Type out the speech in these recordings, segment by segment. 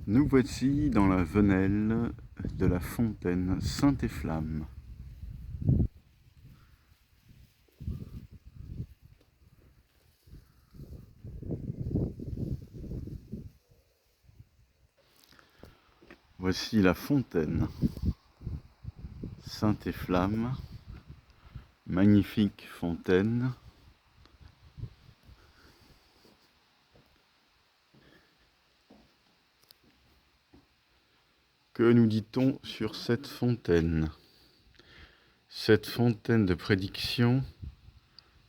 Nous voici dans la venelle de la fontaine Saint-Efflamme. Voici la fontaine Saint-Efflamme, magnifique fontaine. Que nous dit-on sur cette fontaine? Cette fontaine de prédiction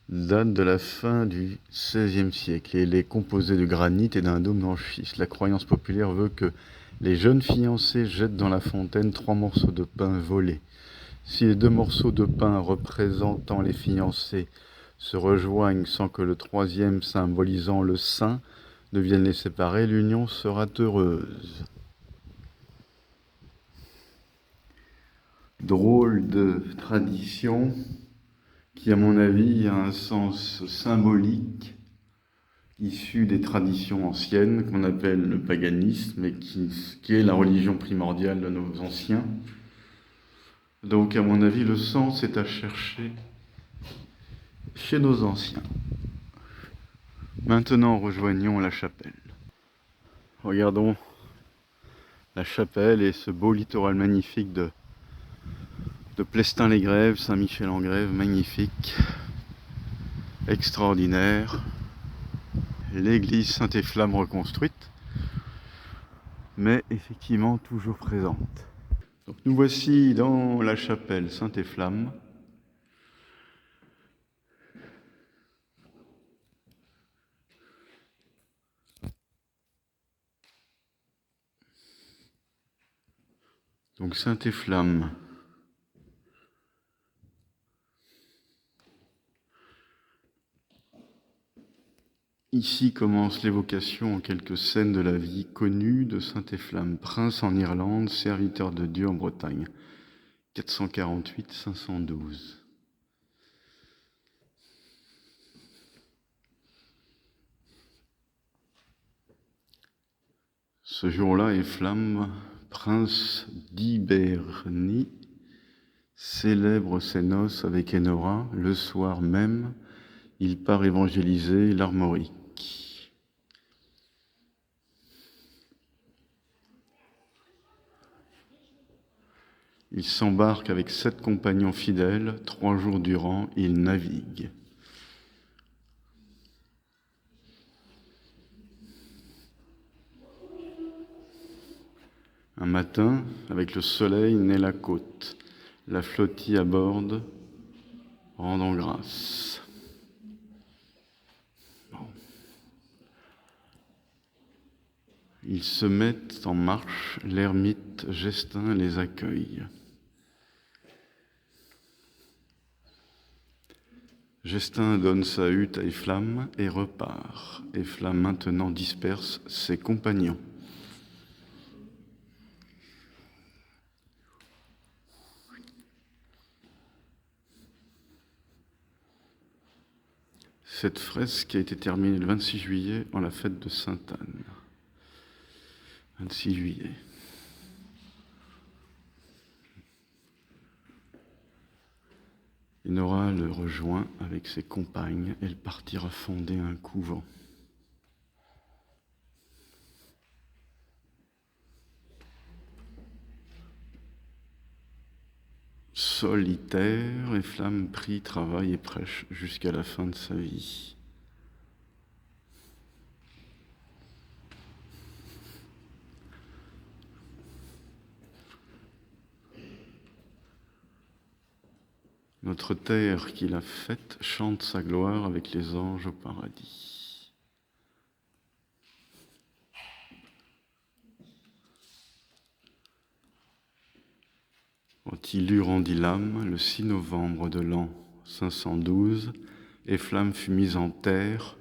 date de la fin du XVIe siècle et elle est composée de granit et d'un dôme en schiste. La croyance populaire veut que les jeunes fiancés jettent dans la fontaine 3 morceaux de pain volés. Si les 2 morceaux de pain représentant les fiancés se rejoignent sans que le 3e, symbolisant le saint, ne vienne les séparer, l'union sera heureuse. Drôle de tradition qui, à mon avis, a un sens symbolique issu des traditions anciennes qu'on appelle le paganisme et qui est la religion primordiale de nos anciens. Donc, à mon avis, le sens est à chercher chez nos anciens. Maintenant, rejoignons la chapelle. Regardons la chapelle et ce beau littoral magnifique de Plestin-les-Grèves, Saint-Michel-en-Grève, magnifique, extraordinaire. L'église Saint-Efflamme reconstruite, mais effectivement toujours présente. Donc nous voici dans la chapelle Saint-Efflamme. Donc Saint-Efflamme. Ici commence l'évocation en quelques scènes de la vie connue de Saint-Efflamme, prince en Irlande, serviteur de Dieu en Bretagne, 448-512. Ce jour-là, Efflamme, prince d'Hibernie, célèbre ses noces avec Enora. Le soir même, il part évangéliser l'Armorique. Il s'embarque avec 7 compagnons fidèles. 3 jours durant, il navigue. Un matin, avec le soleil, naît la côte. La flottille aborde, rendant grâce. Ils se mettent en marche, l'ermite Gestin les accueille. Gestin donne sa hutte à Efflamme et repart. Efflamme maintenant disperse ses compagnons. Cette fresque a été terminée le 26 juillet en la fête de Sainte-Anne. 26 juillet. Enora le rejoint avec ses compagnes. Elle partira fonder un couvent. Solitaire, Efflamme prie, travaille et prêche jusqu'à la fin de sa vie. Notre terre qu'il a faite chante sa gloire avec les anges au paradis. Quand il eut rendu l'âme, le 6 novembre de l'an 512, Efflamme fut mise en terre,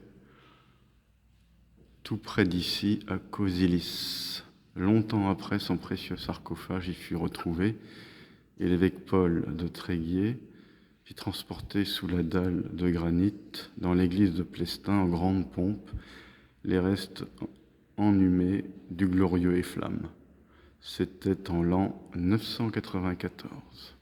tout près d'ici, à Cosilis. Longtemps après, son précieux sarcophage y fut retrouvé, et l'évêque Paul de Tréguier fit transporter sous la dalle de granit dans l'église de Plestin en grande pompe les restes enhumé du glorieux Efflam. C'était en l'an 994.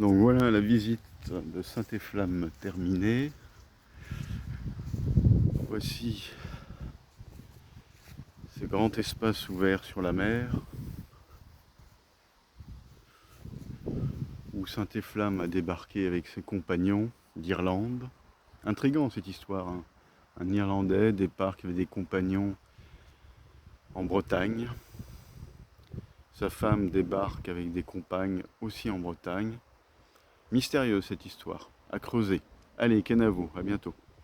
Donc voilà la visite de Saint-Efflam terminée. Voici ce grand espace ouvert sur la mer où Saint-Efflam a débarqué avec ses compagnons d'Irlande. Intriguant cette histoire, hein. Un Irlandais débarque avec des compagnons en Bretagne. Sa femme débarque avec des compagnes aussi en Bretagne. Mystérieuse cette histoire, à creuser. Allez, Kenavo, à bientôt.